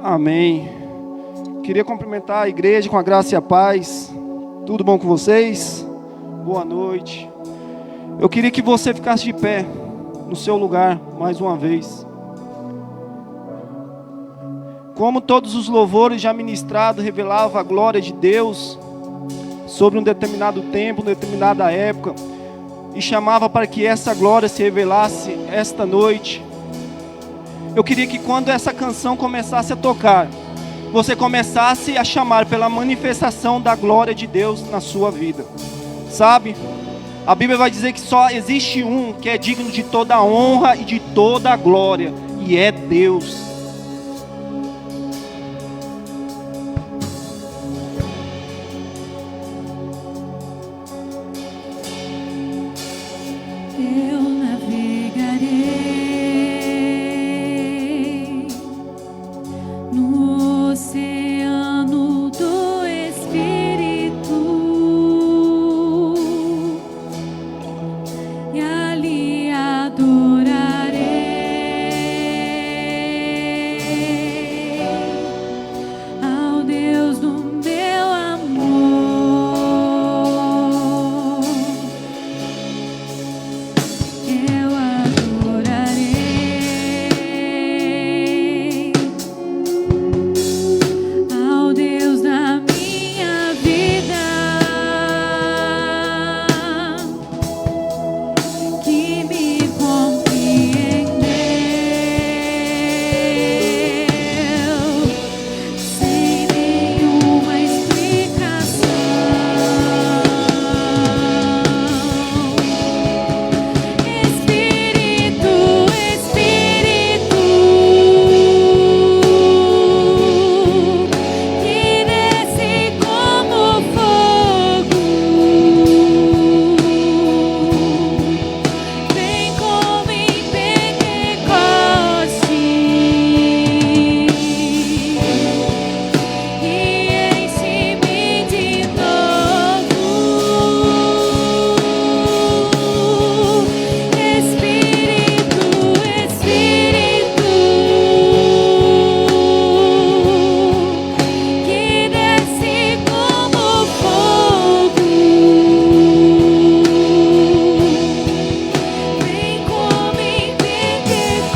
Amém. Queria cumprimentar a igreja com a graça e a paz. Tudo bom com vocês? Boa noite. Eu queria que você ficasse de pé no seu lugar mais uma vez. Como todos os louvores já ministrados revelavam a glória de Deus sobre um determinado tempo, uma determinada época, e chamava para que essa glória se revelasse esta noite. Eu queria que quando essa canção começasse a tocar, você começasse a chamar pela manifestação da glória de Deus na sua vida. Sabe? A Bíblia vai dizer que só existe um que é digno de toda a honra e de toda a glória, e é Deus. Eu navegarei no oceano do Espírito e ali adorarei ao Deus do meu amor. Eu adorarei ao Deus da minha vida, que me compreendeu sem nenhuma explicação. Espírito, Espírito, que desce como fogo, vem como em Pentecoste e enche-me de novo. Espírito, Espírito, que desce como fogo, vem como em Pentecoste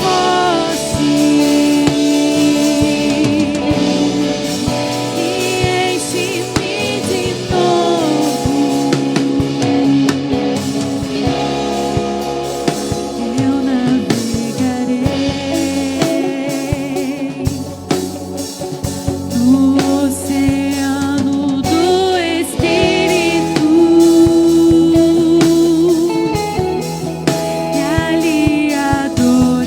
e enche-me de novo. Eu navegarei no oceano do Espírito e ali adorarei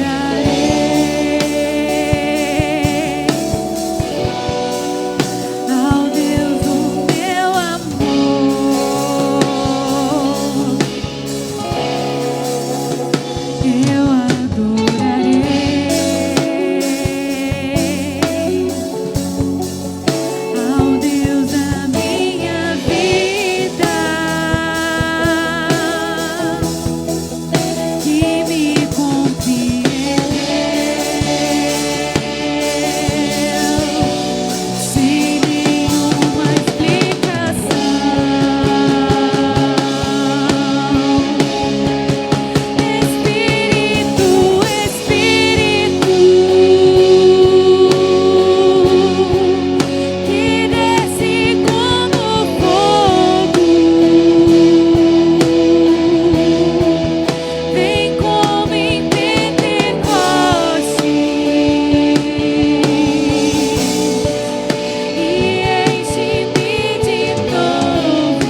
ao Deus do meu amor. Eu adorarei ao Deus da minha vida, que me compreendeu sem nenhuma explicação. Espírito, Espírito, que desce como fogo, vem como em Pentecoste e enche-me de novo.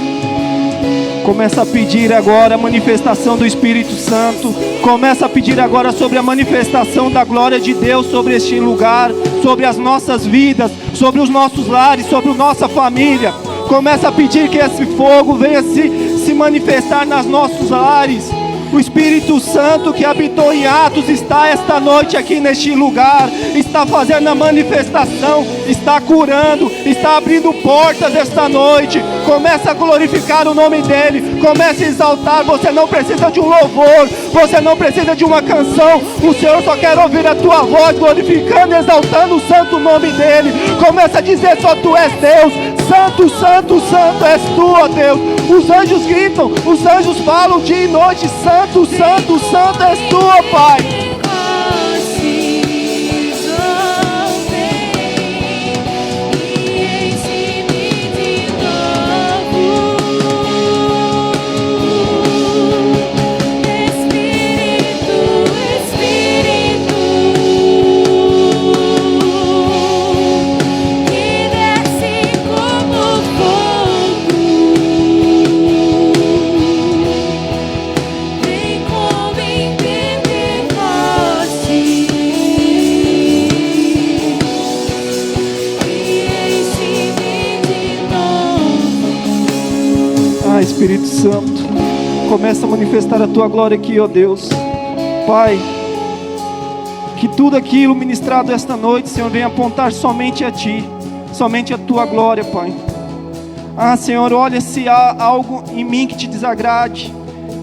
Começa a pedir agora a manifestação do Espírito Santo. Começa a pedir agora sobre a manifestação da glória de Deus sobre este lugar, sobre as nossas vidas, sobre os nossos lares, sobre a nossa família. Começa a pedir que esse fogo venha se manifestar nos nossos lares. O Espírito Santo que habitou em Atos está esta noite aqui neste lugar, está fazendo a manifestação, está curando, está abrindo portas esta noite. Começa a glorificar o nome dEle. Começa a exaltar. Você não precisa de um louvor. Você não precisa de uma canção. O Senhor só quer ouvir a tua voz, glorificando e exaltando o santo nome dEle. Começa a dizer: só Tu és Deus. Santo, santo, santo és Tu, ó Deus. Os anjos gritam, os anjos falam dia e noite: santo, santo, santo és Tu, ó Pai. Espírito Santo, começa a manifestar a Tua glória aqui, ó Deus. Pai, que tudo aquilo ministrado esta noite, Senhor, venha apontar somente a Ti, somente a Tua glória, Pai. Senhor, olha se há algo em mim que Te desagrade,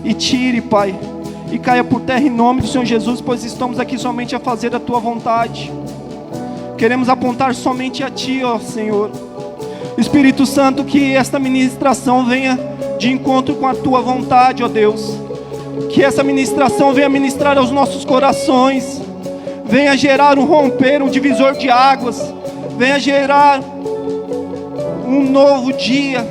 e tire, Pai, e caia por terra em nome do Senhor Jesus, pois estamos aqui somente a fazer a Tua vontade. Queremos apontar somente a Ti, ó Senhor. Espírito Santo, que esta ministração venha de encontro com a Tua vontade, ó Deus. Que essa ministração venha ministrar aos nossos corações, venha gerar um romper, um divisor de águas, venha gerar um novo dia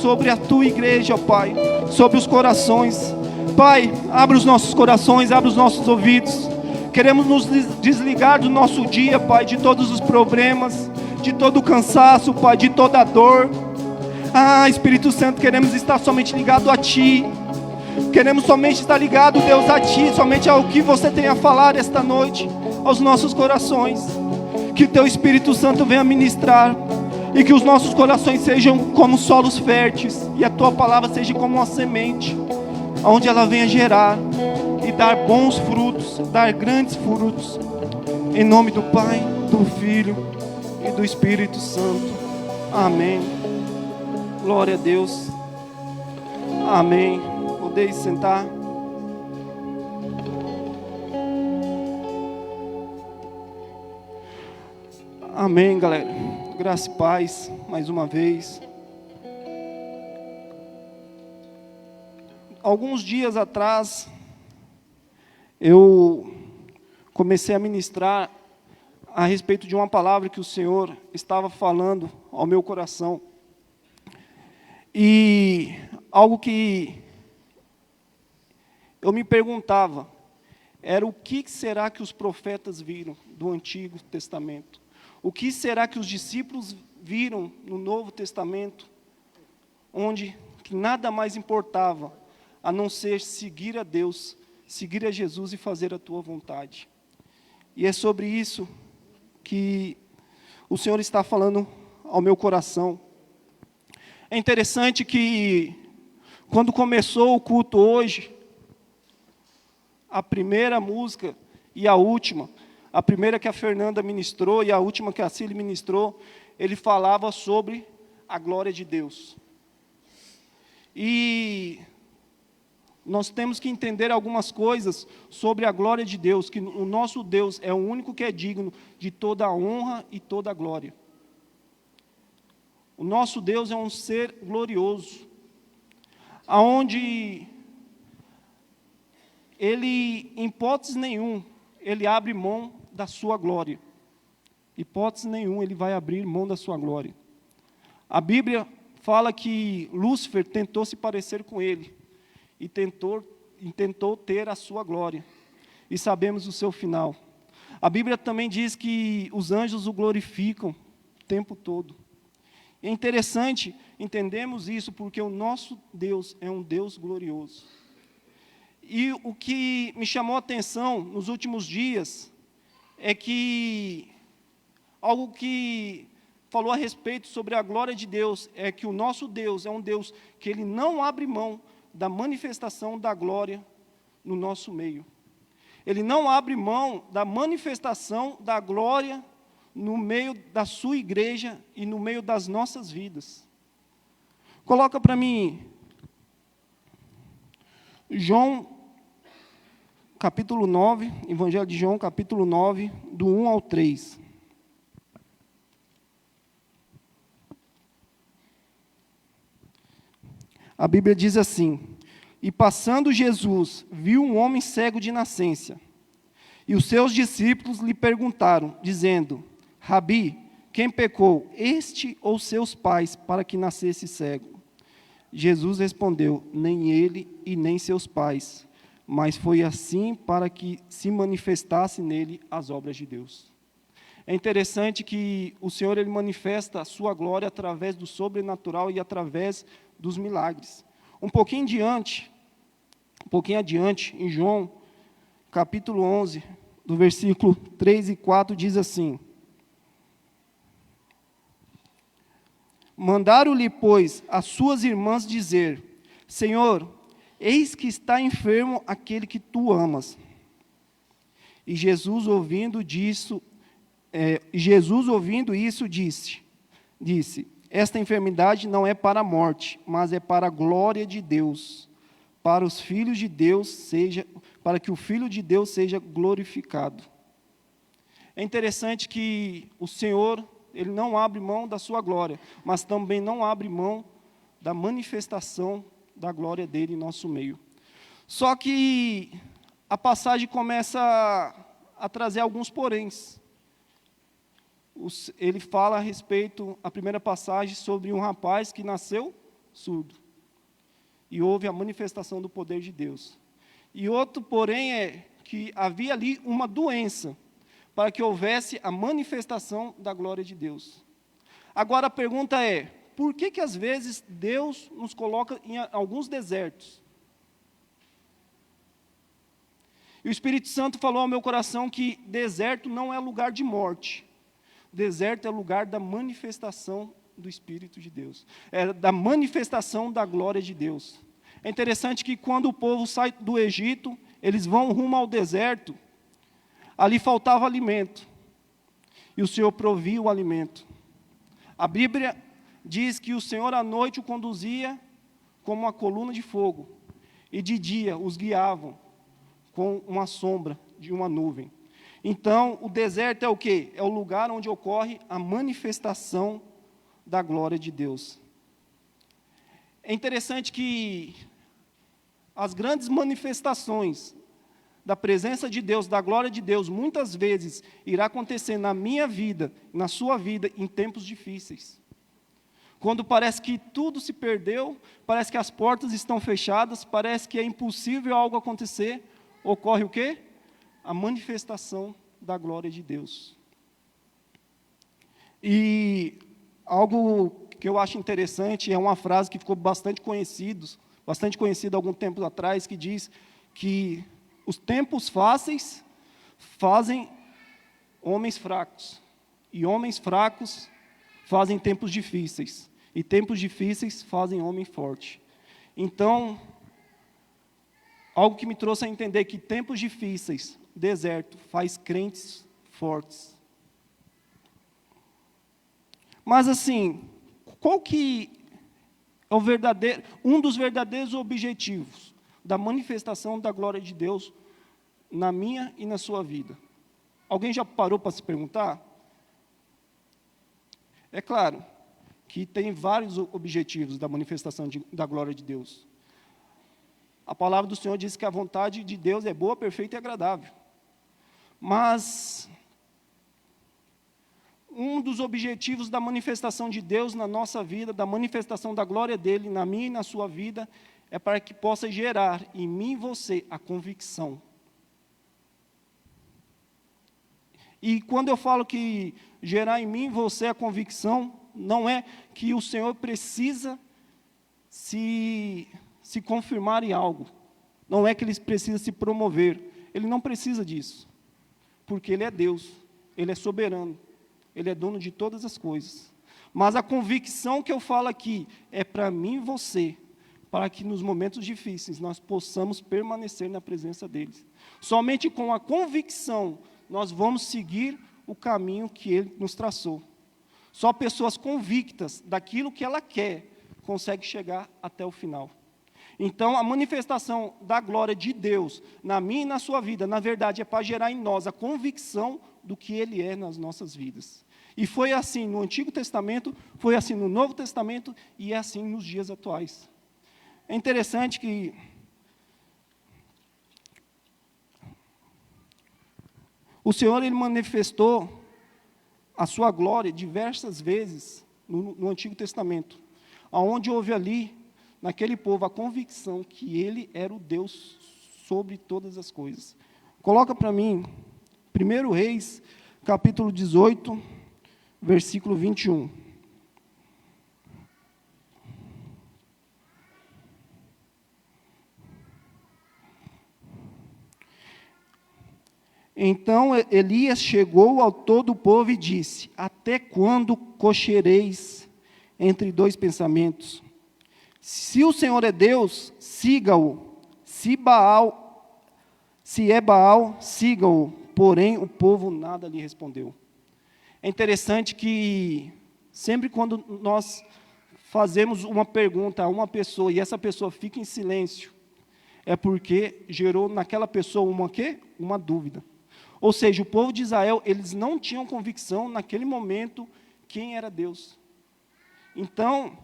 sobre a Tua igreja, ó Pai, sobre os corações. Pai, abre os nossos corações, abre os nossos ouvidos. Queremos nos desligar do nosso dia, Pai, de todos os problemas, de todo o cansaço, Pai, de toda a dor. Espírito Santo, queremos estar somente ligado a Ti. Queremos somente estar ligado, Deus, a Ti, somente ao que Você tem a falar esta noite aos nossos corações. Que o Teu Espírito Santo venha ministrar, e que os nossos corações sejam como solos férteis, e a Tua palavra seja como uma semente, onde ela venha gerar e dar bons frutos, dar grandes frutos. Em nome do Pai, do Filho e do Espírito Santo. Amém. Glória a Deus. Amém. Podeis sentar. Amém, galera. Graça e paz, mais uma vez. Alguns dias atrás, eu comecei a ministrar a respeito de uma palavra que o Senhor estava falando ao meu coração. E algo que eu me perguntava era: o que será que os profetas viram do Antigo Testamento? O que será que os discípulos viram no Novo Testamento, onde que nada mais importava a não ser seguir a Deus, seguir a Jesus e fazer a Tua vontade? E é sobre isso que o Senhor está falando ao meu coração. É interessante que, quando começou o culto hoje, a primeira música e a última, a primeira que a Fernanda ministrou e a última que a Cília ministrou, ele falava sobre a glória de Deus. E nós temos que entender algumas coisas sobre a glória de Deus, que o nosso Deus é o único que é digno de toda a honra e toda a glória. O nosso Deus é um ser glorioso, aonde Ele, em hipótese nenhuma, Ele abre mão da sua glória. Hipótese nenhuma, Ele vai abrir mão da sua glória. A Bíblia fala que Lúcifer tentou se parecer com Ele, e tentou ter a sua glória, e sabemos o seu final. A Bíblia também diz que os anjos o glorificam o tempo todo. É interessante entendermos isso, porque o nosso Deus é um Deus glorioso. E o que me chamou a atenção nos últimos dias é que algo que falou a respeito sobre a glória de Deus é que o nosso Deus é um Deus que Ele não abre mão da manifestação da glória no nosso meio. Ele não abre mão da manifestação da glória no meio da sua igreja e no meio das nossas vidas. Coloca para mim João, capítulo 9, Evangelho de João, capítulo 9, do 1 ao 3. A Bíblia diz assim: E passando Jesus, viu um homem cego de nascença. E os seus discípulos lhe perguntaram, dizendo: Rabi, quem pecou, este ou seus pais, para que nascesse cego? Jesus respondeu: Nem ele e nem seus pais, mas foi assim para que se manifestasse nele as obras de Deus. É interessante que o Senhor ele manifesta a sua glória através do sobrenatural e através dos milagres. Um pouquinho adiante, em João, capítulo 11, do versículo 3 e 4, diz assim: Mandaram-lhe, pois, as suas irmãs dizer: Senhor, eis que está enfermo aquele que tu amas. E Jesus, ouvindo isso, disse: Esta enfermidade não é para a morte, mas é para a glória de Deus, para os filhos de Deus para que o Filho de Deus seja glorificado. É interessante que o Senhor, ele não abre mão da sua glória, mas também não abre mão da manifestação da glória dele em nosso meio. Só que a passagem começa a trazer alguns poréns. Ele fala a respeito, a primeira passagem, sobre um rapaz que nasceu surdo. E houve a manifestação do poder de Deus. E outro, porém, é que havia ali uma doença, para que houvesse a manifestação da glória de Deus. Agora a pergunta é: por que às vezes Deus nos coloca em alguns desertos? E o Espírito Santo falou ao meu coração que deserto não é lugar de morte. Deserto é lugar da manifestação do Espírito de Deus. É da manifestação da glória de Deus. É interessante que quando o povo sai do Egito, eles vão rumo ao deserto, ali faltava alimento. E o Senhor provia o alimento. A Bíblia diz que o Senhor à noite o conduzia como uma coluna de fogo. E de dia os guiavam com uma sombra de uma nuvem. Então, o deserto é o quê? É o lugar onde ocorre a manifestação da glória de Deus. É interessante que as grandes manifestações da presença de Deus, da glória de Deus, muitas vezes irá acontecer na minha vida, na sua vida, em tempos difíceis. Quando parece que tudo se perdeu, parece que as portas estão fechadas, parece que é impossível algo acontecer, ocorre o quê? A manifestação da glória de Deus. E algo que eu acho interessante é uma frase que ficou bastante conhecida há algum tempo atrás, que diz que os tempos fáceis fazem homens fracos, e homens fracos fazem tempos difíceis, e tempos difíceis fazem homem forte. Então, algo que me trouxe a entender que tempos difíceis, deserto, faz crentes fortes. Mas assim, qual que é um dos verdadeiros objetivos da manifestação da glória de Deus na minha e na sua vida? Alguém já parou para se perguntar? É claro que tem vários objetivos da manifestação da glória de Deus. A palavra do Senhor diz que a vontade de Deus é boa, perfeita e agradável. Mas um dos objetivos da manifestação de Deus na nossa vida, da manifestação da glória dele na minha e na sua vida, é para que possa gerar em mim e você a convicção. E quando eu falo que gerar em mim e você a convicção, não é que o Senhor precisa se confirmar em algo. Não é que Ele precisa se promover. Ele não precisa disso. Porque Ele é Deus. Ele é soberano. Ele é dono de todas as coisas. Mas a convicção que eu falo aqui é para mim e você, para que nos momentos difíceis nós possamos permanecer na presença deles. Somente com a convicção nós vamos seguir o caminho que Ele nos traçou. Só pessoas convictas daquilo que ela quer consegue chegar até o final. Então, a manifestação da glória de Deus na minha e na sua vida, na verdade, é para gerar em nós a convicção do que Ele é nas nossas vidas. E foi assim no Antigo Testamento, foi assim no Novo Testamento e é assim nos dias atuais. É interessante que o Senhor, Ele manifestou a sua glória diversas vezes no Antigo Testamento, onde houve ali, naquele povo, a convicção que Ele era o Deus sobre todas as coisas. Coloca para mim, 1 Reis, capítulo 18, versículo 21. Então Elias chegou ao todo o povo e disse: até quando cochereis entre dois pensamentos? Se o Senhor é Deus, siga-o. Se é Baal, siga-o. Porém, o povo nada lhe respondeu. É interessante que sempre quando nós fazemos uma pergunta a uma pessoa e essa pessoa fica em silêncio, é porque gerou naquela pessoa uma quê? Uma dúvida. Ou seja, o povo de Israel, eles não tinham convicção naquele momento quem era Deus. Então,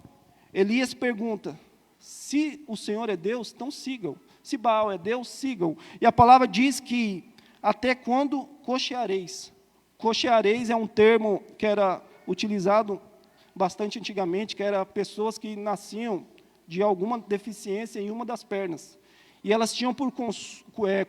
Elias pergunta: se o Senhor é Deus, então sigam. Se Baal é Deus, sigam. E a palavra diz que até quando cocheareis. Cocheareis é um termo que era utilizado bastante antigamente, que era pessoas que nasciam de alguma deficiência em uma das pernas. E elas tinham por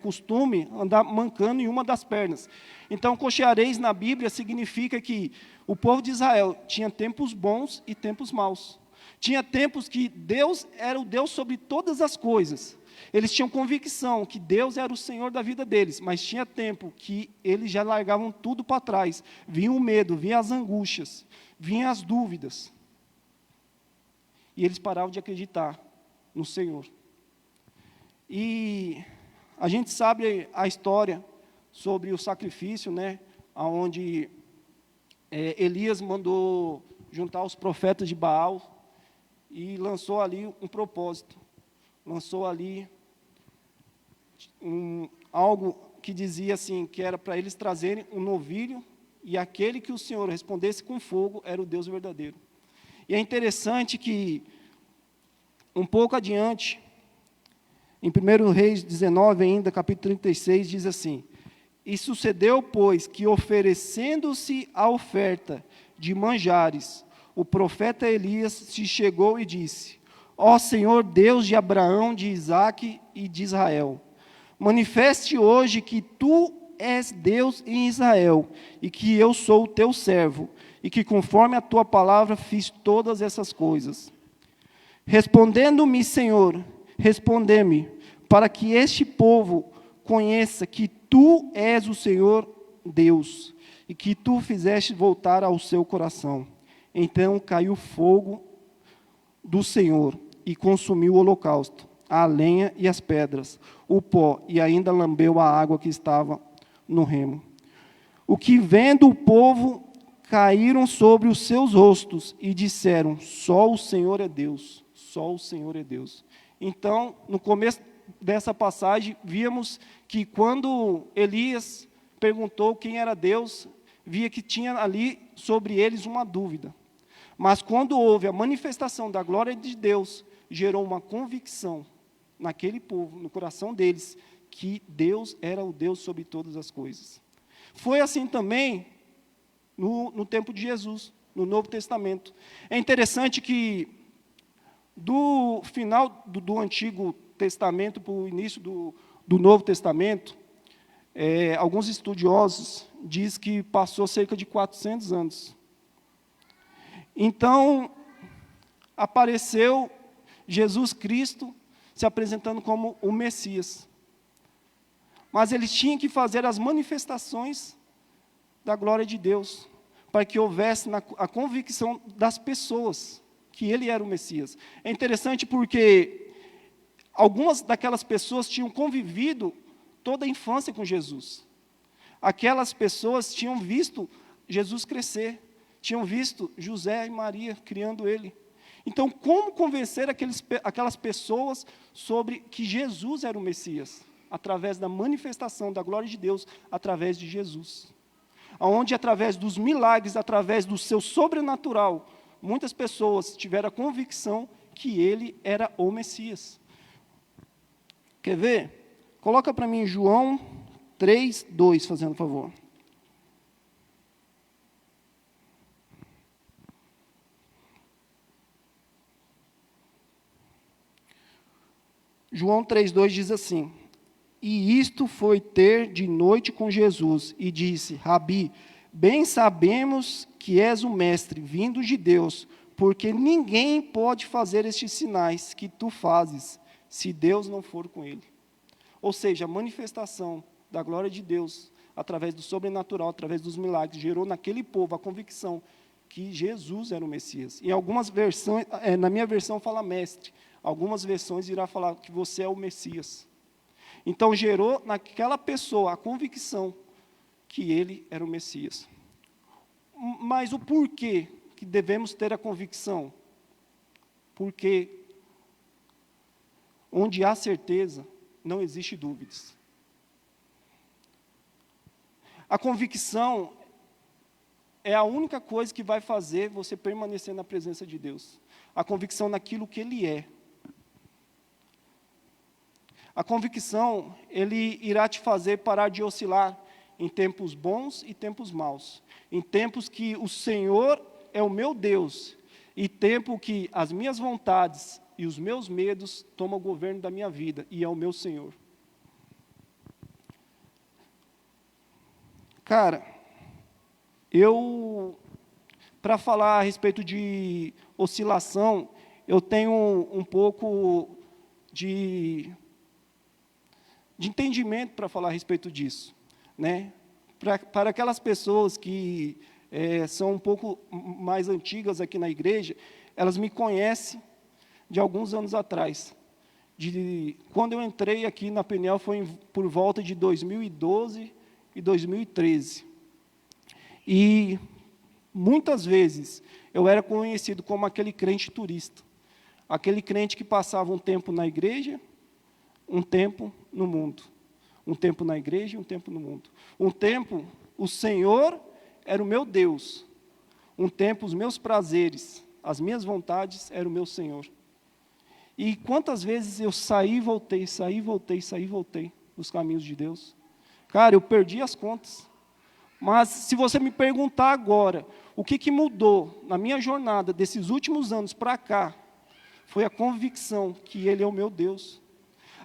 costume andar mancando em uma das pernas. Então, cocheareis na Bíblia significa que o povo de Israel tinha tempos bons e tempos maus. Tinha tempos que Deus era o Deus sobre todas as coisas. Eles tinham convicção que Deus era o Senhor da vida deles, mas tinha tempo que eles já largavam tudo para trás. Vinha o medo, vinha as angústias, vinha as dúvidas. E eles paravam de acreditar no Senhor. E a gente sabe a história sobre o sacrifício, né, onde Elias mandou juntar os profetas de Baal e lançou ali um propósito. Lançou ali algo que dizia assim, que era para eles trazerem um novilho, e aquele que o Senhor respondesse com fogo era o Deus verdadeiro. E é interessante que, um pouco adiante, em 1 Reis 19, ainda, capítulo 36, diz assim: e sucedeu, pois, que oferecendo-se a oferta de manjares, o profeta Elias se chegou e disse: ó Senhor Deus de Abraão, de Isaque e de Israel, manifeste hoje que tu és Deus em Israel, e que eu sou o teu servo, e que conforme a tua palavra fiz todas essas coisas. Respondendo-me, Senhor, respondei-me, para que este povo conheça que tu és o Senhor Deus, e que tu fizeste voltar ao seu coração. Então caiu fogo do Senhor, e consumiu o holocausto, a lenha e as pedras, o pó, e ainda lambeu a água que estava no remo. O que vendo o povo, caíram sobre os seus rostos, e disseram: só o Senhor é Deus, só o Senhor é Deus. Então, no começo dessa passagem, víamos que quando Elias perguntou quem era Deus, via que tinha ali sobre eles uma dúvida. Mas quando houve a manifestação da glória de Deus, gerou uma convicção naquele povo, no coração deles, que Deus era o Deus sobre todas as coisas. Foi assim também no tempo de Jesus, no Novo Testamento. É interessante que, do final do Antigo Testamento para o início do Novo Testamento, alguns estudiosos dizem que passou cerca de 400 anos. Então, apareceu Jesus Cristo se apresentando como o Messias. Mas eles tinham que fazer as manifestações da glória de Deus, para que houvesse a convicção das pessoas que ele era o Messias. É interessante porque algumas daquelas pessoas tinham convivido toda a infância com Jesus. Aquelas pessoas tinham visto Jesus crescer, tinham visto José e Maria criando ele. Então, como convencer aquelas pessoas sobre que Jesus era o Messias? Através da manifestação da glória de Deus, através de Jesus. Onde, através dos milagres, através do seu sobrenatural, muitas pessoas tiveram a convicção que ele era o Messias. Quer ver? Coloca para mim João 3:2, fazendo favor. João 3:2 diz assim: E isto foi ter de noite com Jesus, e disse: Rabi, bem sabemos que és o mestre, vindo de Deus, porque ninguém pode fazer estes sinais que tu fazes, se Deus não for com ele. Ou seja, a manifestação da glória de Deus, através do sobrenatural, através dos milagres, gerou naquele povo a convicção que Jesus era o Messias. Em algumas versões, na minha versão fala mestre, algumas versões irá falar que você é o Messias. Então gerou naquela pessoa a convicção que ele era o Messias. Mas o porquê que devemos ter a convicção? Porque onde há certeza, não existe dúvidas. A convicção é a única coisa que vai fazer você permanecer na presença de Deus. A convicção naquilo que Ele é. A convicção, Ele irá te fazer parar de oscilar em tempos bons e tempos maus. Em tempos que o Senhor é o meu Deus, e tempo que as minhas vontades e os meus medos tomam o governo da minha vida, e é o meu Senhor. Cara, para falar a respeito de oscilação, eu tenho um pouco de entendimento para falar a respeito disso, né? Para aquelas pessoas que são um pouco mais antigas aqui na igreja, elas me conhecem de alguns anos atrás. Quando eu entrei aqui na Peniel foi por volta de 2012 e 2013. E muitas vezes eu era conhecido como aquele crente turista, aquele crente que passava um tempo na igreja, um tempo no mundo. Um tempo na igreja e um tempo no mundo. Um tempo, o Senhor era o meu Deus. Um tempo, os meus prazeres, as minhas vontades, era o meu Senhor. E quantas vezes eu saí e voltei dos caminhos de Deus. Cara, eu perdi as contas. Mas se você me perguntar agora, o que mudou na minha jornada desses últimos anos para cá, foi a convicção que Ele é o meu Deus.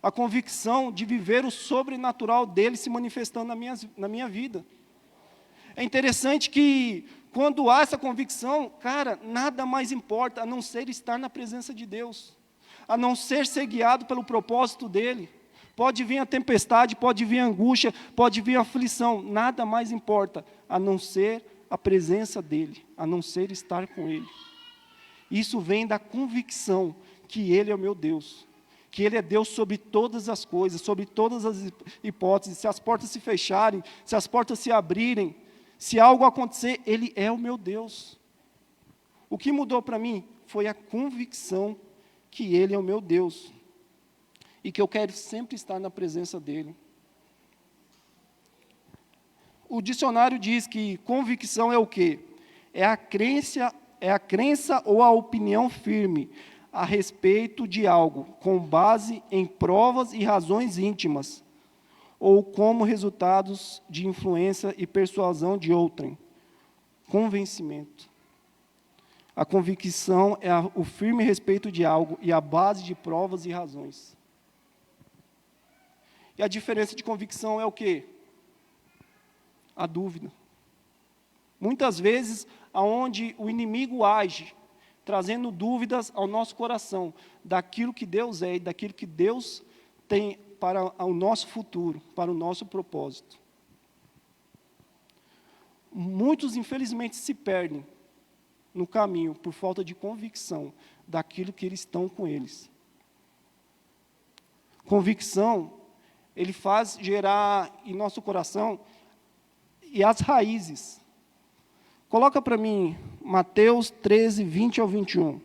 A convicção de viver o sobrenatural dEle se manifestando na minha vida. É interessante que, quando há essa convicção, cara, nada mais importa a não ser estar na presença de Deus, a não ser guiado pelo propósito dEle. Pode vir a tempestade, pode vir a angústia, pode vir a aflição, nada mais importa a não ser a presença dEle, a não ser estar com Ele. Isso vem da convicção que Ele é o meu Deus, que Ele é Deus sobre todas as coisas, sobre todas as hipóteses. Se as portas se fecharem, se as portas se abrirem, se algo acontecer, Ele é o meu Deus. O que mudou para mim foi a convicção que Ele é o meu Deus, e que eu quero sempre estar na presença dEle. O dicionário diz que convicção é o quê? É a crença ou a opinião firme a respeito de algo, com base em provas e razões íntimas, ou como resultados de influência e persuasão de outrem. Convencimento. A convicção é o firme respeito de algo e a base de provas e razões. E a diferença de convicção é o quê? A dúvida. Muitas vezes, aonde o inimigo age, trazendo dúvidas ao nosso coração, daquilo que Deus é e daquilo que Deus tem para o nosso futuro, para o nosso propósito. Muitos, infelizmente, se perdem no caminho por falta de convicção daquilo que eles estão com eles. Convicção, ele faz gerar em nosso coração e as raízes. Coloca para mim Mateus 13, 20 ao 21.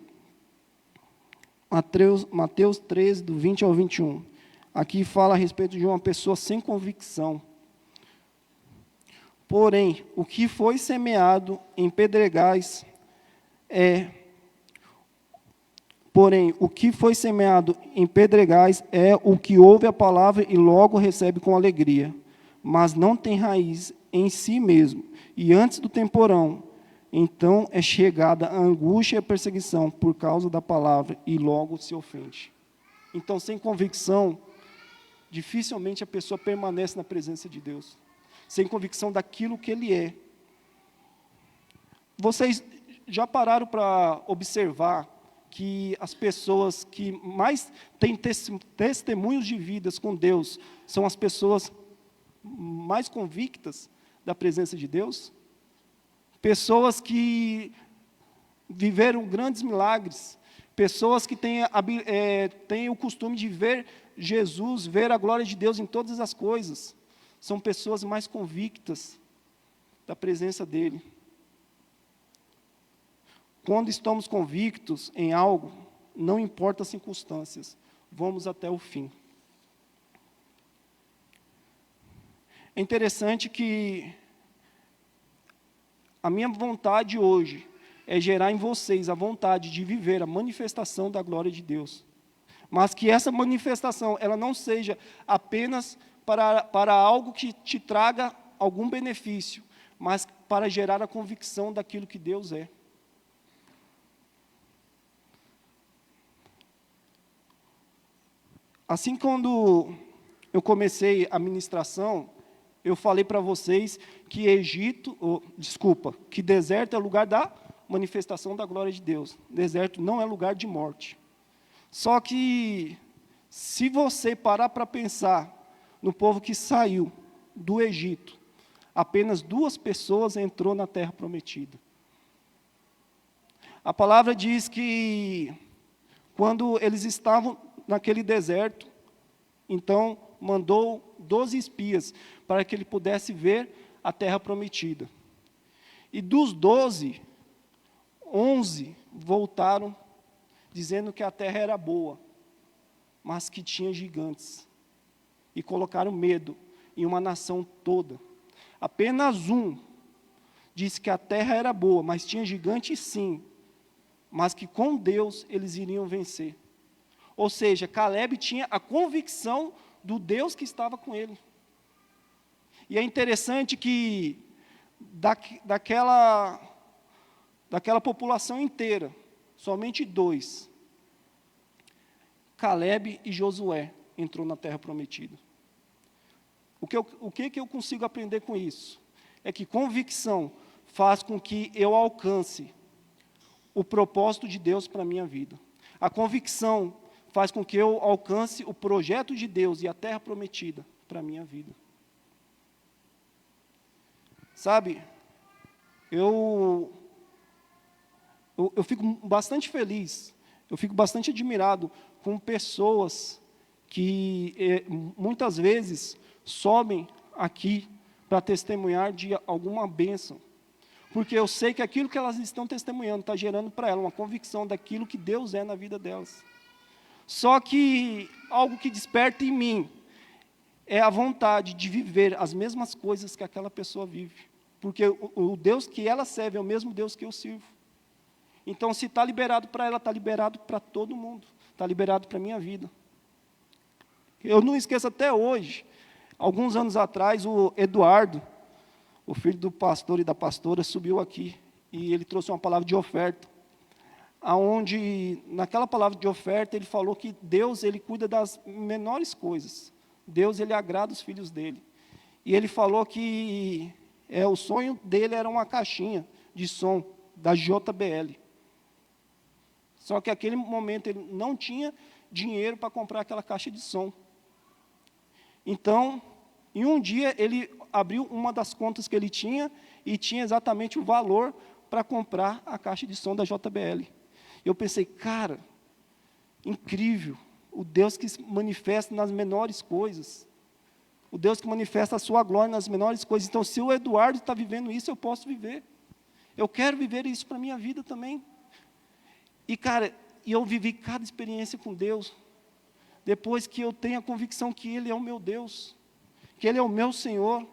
Mateus 13, do 20 ao 21. Aqui fala a respeito de uma pessoa sem convicção. Porém, o que foi semeado em pedregais é o que ouve a palavra e logo recebe com alegria, mas não tem raiz em si mesmo, e antes do temporão, então é chegada a angústia e a perseguição por causa da palavra, e logo se ofende. Então, sem convicção, dificilmente a pessoa permanece na presença de Deus, sem convicção daquilo que Ele é. Vocês já pararam para observar que as pessoas que mais têm testemunhos de vidas com Deus são as pessoas mais convictas da presença de Deus? Pessoas que viveram grandes milagres, pessoas que têm o costume de ver Jesus, ver a glória de Deus em todas as coisas, são pessoas mais convictas da presença dEle. Quando estamos convictos em algo, não importa as circunstâncias, vamos até o fim. É interessante que a minha vontade hoje é gerar em vocês a vontade de viver a manifestação da glória de Deus. Mas que essa manifestação ela não seja apenas para algo que te traga algum benefício, mas para gerar a convicção daquilo que Deus é. Assim, quando eu comecei a ministração, eu falei para vocês que que deserto é lugar da manifestação da glória de Deus. Deserto não é lugar de morte. Só que, se você parar para pensar no povo que saiu do Egito, apenas 2 pessoas entrou na terra prometida. A palavra diz que, quando eles estavam naquele deserto, então mandou 12 espias para que ele pudesse ver a terra prometida. E dos 12, 11 voltaram dizendo que a terra era boa, mas que tinha gigantes. E colocaram medo em uma nação toda. Apenas um disse que a terra era boa, mas tinha gigantes sim, mas que com Deus eles iriam vencer. Ou seja, Caleb tinha a convicção do Deus que estava com ele. E é interessante que daquela população inteira, somente 2, Caleb e Josué, entrou na terra prometida. O que eu consigo aprender com isso? É que convicção faz com que eu alcance o propósito de Deus para a minha vida. A convicção faz com que eu alcance o projeto de Deus e a terra prometida para a minha vida. Sabe, eu fico bastante feliz, eu fico bastante admirado com pessoas que muitas vezes sobem aqui para testemunhar de alguma bênção, porque eu sei que aquilo que elas estão testemunhando está gerando para elas uma convicção daquilo que Deus é na vida delas. Só que algo que desperta em mim é a vontade de viver as mesmas coisas que aquela pessoa vive, porque o Deus que ela serve é o mesmo Deus que eu sirvo. Então, se está liberado para ela, está liberado para todo mundo, está liberado para a minha vida. Eu não esqueço até hoje, alguns anos atrás, o Eduardo, o filho do pastor e da pastora, subiu aqui, e ele trouxe uma palavra de oferta, aonde, naquela palavra de oferta, ele falou que Deus, ele cuida das menores coisas. Deus, ele agrada os filhos dele. E ele falou que o sonho dele era uma caixinha de som da JBL. Só que naquele momento ele não tinha dinheiro para comprar aquela caixa de som. Então, em um dia, ele abriu uma das contas que ele tinha e tinha exatamente o valor para comprar a caixa de som da JBL. Eu pensei, cara, incrível, o Deus que se manifesta nas menores coisas, o Deus que manifesta a sua glória nas menores coisas. Então, se o Eduardo está vivendo isso, eu posso viver. Eu quero viver isso para a minha vida também. E, cara, E eu vivi cada experiência com Deus, depois que eu tenho a convicção que Ele é o meu Deus, que Ele é o meu Senhor.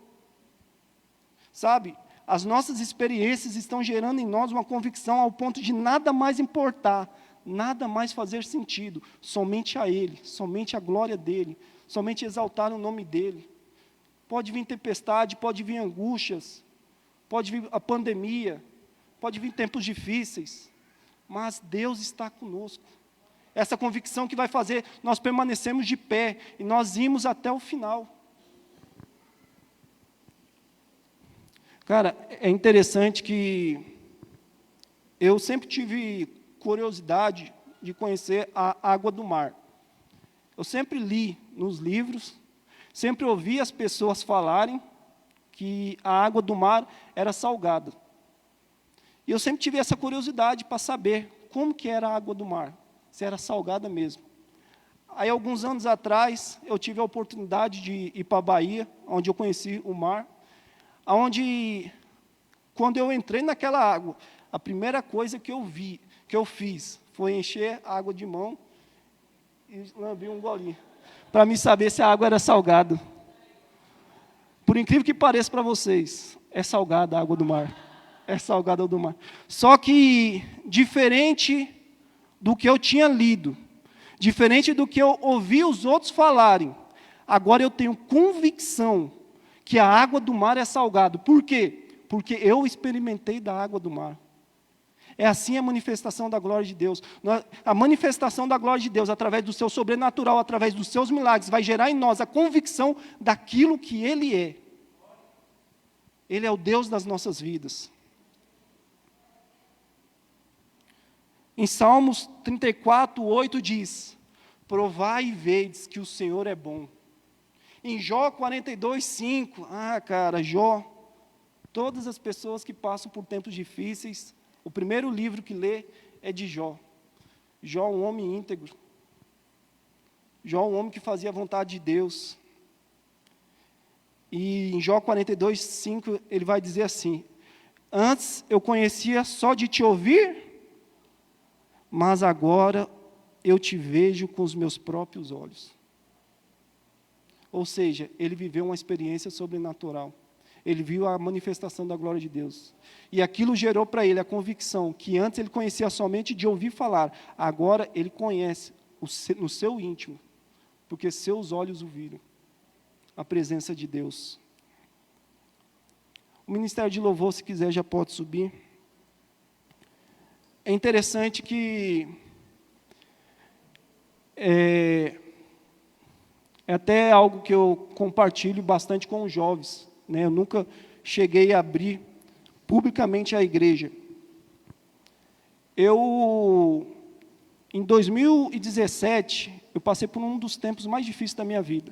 Sabe, as nossas experiências estão gerando em nós uma convicção ao ponto de nada mais importar, nada mais fazer sentido, somente a Ele, somente a glória dEle, somente exaltar o nome dEle. Pode vir tempestade, pode vir angústias, pode vir a pandemia, pode vir tempos difíceis, mas Deus está conosco. Essa convicção que vai fazer nós permanecermos de pé e nós irmos até o final. Cara, é interessante que eu sempre tive curiosidade de conhecer a água do mar. Eu sempre li nos livros, sempre ouvi as pessoas falarem que a água do mar era salgada. E eu sempre tive essa curiosidade para saber como que era a água do mar, se era salgada mesmo. Aí, alguns anos atrás, eu tive a oportunidade de ir para a Bahia, onde eu conheci o mar, onde, quando eu entrei naquela água, a primeira coisa que eu fiz, foi encher a água de mão e lambi um golinho, para me saber se a água era salgada. Por incrível que pareça para vocês, é salgada a água do mar. É salgada do mar. Só que, diferente do que eu tinha lido, diferente do que eu ouvi os outros falarem, agora eu tenho convicção que a água do mar é salgada. Por quê? Porque eu experimentei da água do mar. É assim a manifestação da glória de Deus. A manifestação da glória de Deus, através do seu sobrenatural, através dos seus milagres, vai gerar em nós a convicção daquilo que Ele é. Ele é o Deus das nossas vidas. Em Salmos 34, 8 diz: provai e vedes que o Senhor é bom. Em Jó 42, 5, cara, Jó, todas as pessoas que passam por tempos difíceis, o primeiro livro que lê é de Jó. Jó, um homem íntegro. Jó, um homem que fazia a vontade de Deus. E em Jó 42, 5, ele vai dizer assim: antes eu conhecia só de te ouvir, mas agora eu te vejo com os meus próprios olhos. Ou seja, ele viveu uma experiência sobrenatural. Ele viu a manifestação da glória de Deus. E aquilo gerou para ele a convicção que antes ele conhecia somente de ouvir falar, agora ele conhece no seu íntimo, porque seus olhos o viram, a presença de Deus. O Ministério de Louvor, se quiser, já pode subir. É interessante que é até algo que eu compartilho bastante com os jovens, né? Eu nunca cheguei a abrir publicamente a igreja. Em 2017, eu passei por um dos tempos mais difíceis da minha vida.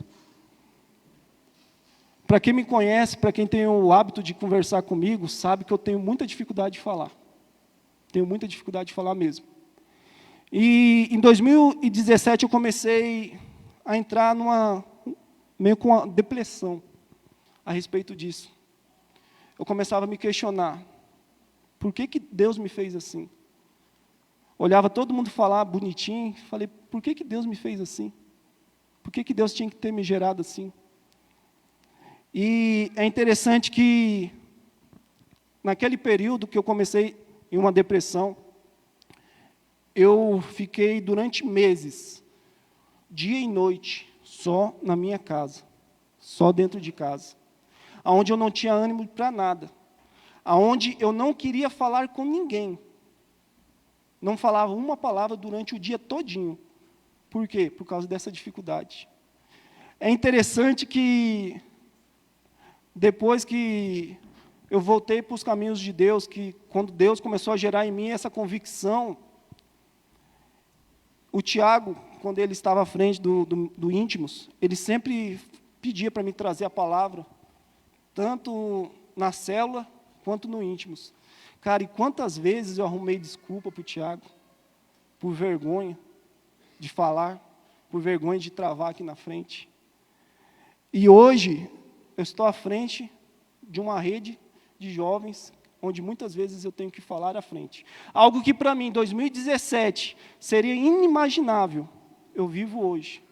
Para quem me conhece, para quem tem o hábito de conversar comigo, sabe que eu tenho muita dificuldade de falar. Tenho muita dificuldade de falar mesmo. E em 2017 eu comecei a entrar meio com uma depressão a respeito disso. Eu começava a me questionar, por que Deus me fez assim? Olhava todo mundo falar bonitinho, falei, por que Deus me fez assim? Por que Deus tinha que ter me gerado assim? E é interessante que, naquele período que eu comecei em uma depressão, eu fiquei durante meses, dia e noite, só na minha casa, só dentro de casa, aonde eu não tinha ânimo para nada, aonde eu não queria falar com ninguém, não falava uma palavra durante o dia todinho. Por quê? Por causa dessa dificuldade. É interessante que, depois que eu voltei para os caminhos de Deus, que quando Deus começou a gerar em mim essa convicção, o Tiago, quando ele estava à frente do Íntimos, ele sempre pedia para me trazer a palavra, tanto na célula quanto no Íntimos. Cara, e quantas vezes eu arrumei desculpa para o Tiago, por vergonha de falar, por vergonha de travar aqui na frente. E hoje, eu estou à frente de uma rede de jovens, onde muitas vezes eu tenho que falar à frente. Algo que para mim, em 2017, seria inimaginável, eu vivo hoje.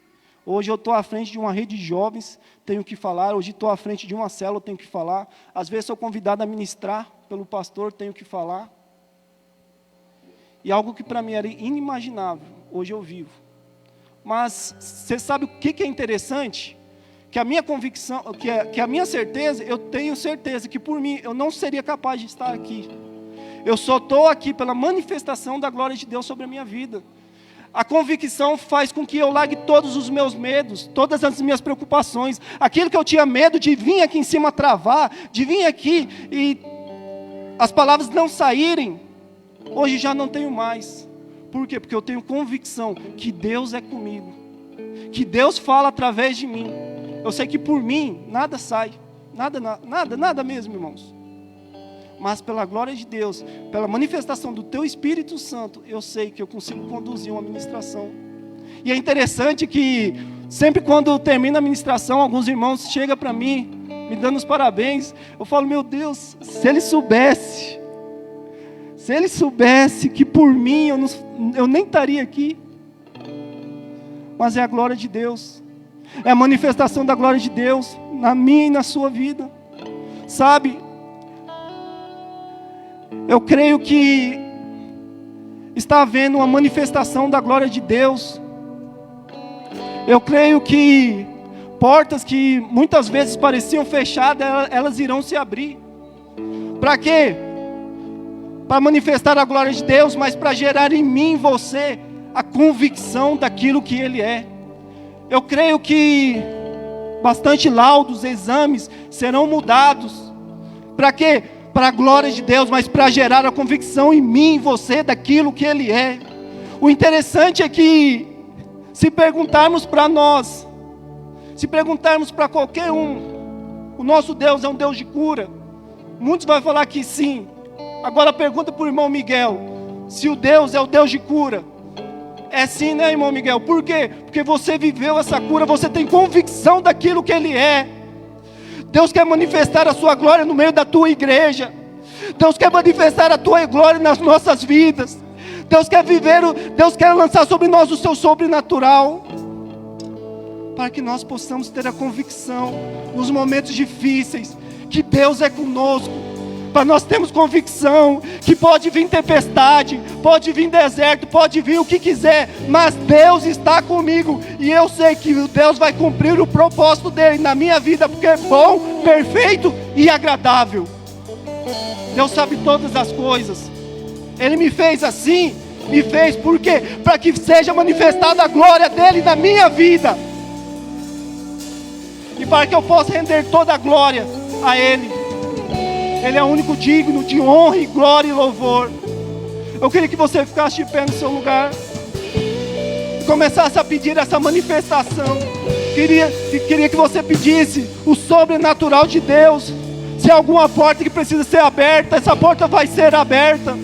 Hoje eu estou à frente de uma rede de jovens, tenho que falar. Hoje estou à frente de uma célula, tenho que falar. Às vezes sou convidado a ministrar pelo pastor, tenho que falar. E algo que para mim era inimaginável, hoje eu vivo. Mas você sabe o que é interessante? Que a minha convicção, que a minha certeza, eu tenho certeza que por mim eu não seria capaz de estar aqui. Eu só estou aqui pela manifestação da glória de Deus sobre a minha vida. A convicção faz com que eu largue todos os meus medos, todas as minhas preocupações. Aquilo que eu tinha medo de vir aqui em cima travar, de vir aqui e as palavras não saírem, hoje já não tenho mais. Por quê? Porque eu tenho convicção que Deus é comigo, que Deus fala através de mim. Eu sei que por mim nada sai, nada mesmo, irmãos. Mas pela glória de Deus, pela manifestação do Teu Espírito Santo, eu sei que eu consigo conduzir uma ministração. E é interessante que sempre quando termina a ministração, alguns irmãos chegam para mim, me dando os parabéns. Eu falo, meu Deus, se ele soubesse que por mim eu nem estaria aqui. Mas é a glória de Deus, é a manifestação da glória de Deus na minha e na sua vida. Sabe, eu creio que está havendo uma manifestação da glória de Deus. Eu creio que portas que muitas vezes pareciam fechadas, elas irão se abrir. Para quê? Para manifestar a glória de Deus, mas para gerar em mim e você a convicção daquilo que Ele é. Eu creio que bastante laudos, exames serão mudados. Para quê? Para a glória de Deus, mas para gerar a convicção em mim e você daquilo que Ele é. O interessante é que, se perguntarmos para nós, se perguntarmos para qualquer um, o nosso Deus é um Deus de cura? Muitos vão falar que sim. Agora pergunta para o irmão Miguel, se o Deus é o Deus de cura. É sim, né, irmão Miguel? Por quê? Porque você viveu essa cura, você tem convicção daquilo que Ele é. Deus quer manifestar a sua glória no meio da tua igreja. Deus quer manifestar a tua glória nas nossas vidas. Deus quer lançar sobre nós o seu sobrenatural, para que nós possamos ter a convicção nos momentos difíceis que Deus é conosco. Para nós termos convicção que pode vir tempestade, pode vir deserto, pode vir o que quiser, mas Deus está comigo, e eu sei que Deus vai cumprir o propósito dele na minha vida, porque é bom, perfeito e agradável. Deus sabe todas as coisas. Ele me fez assim, me fez por quê? Para que seja manifestada a glória dele na minha vida, e para que eu possa render toda a glória a Ele. Ele é o único digno de honra e glória e louvor. Eu queria que você ficasse de pé no seu lugar e começasse a pedir essa manifestação. Queria que você pedisse o sobrenatural de Deus. Se há alguma porta que precisa ser aberta, essa porta vai ser aberta.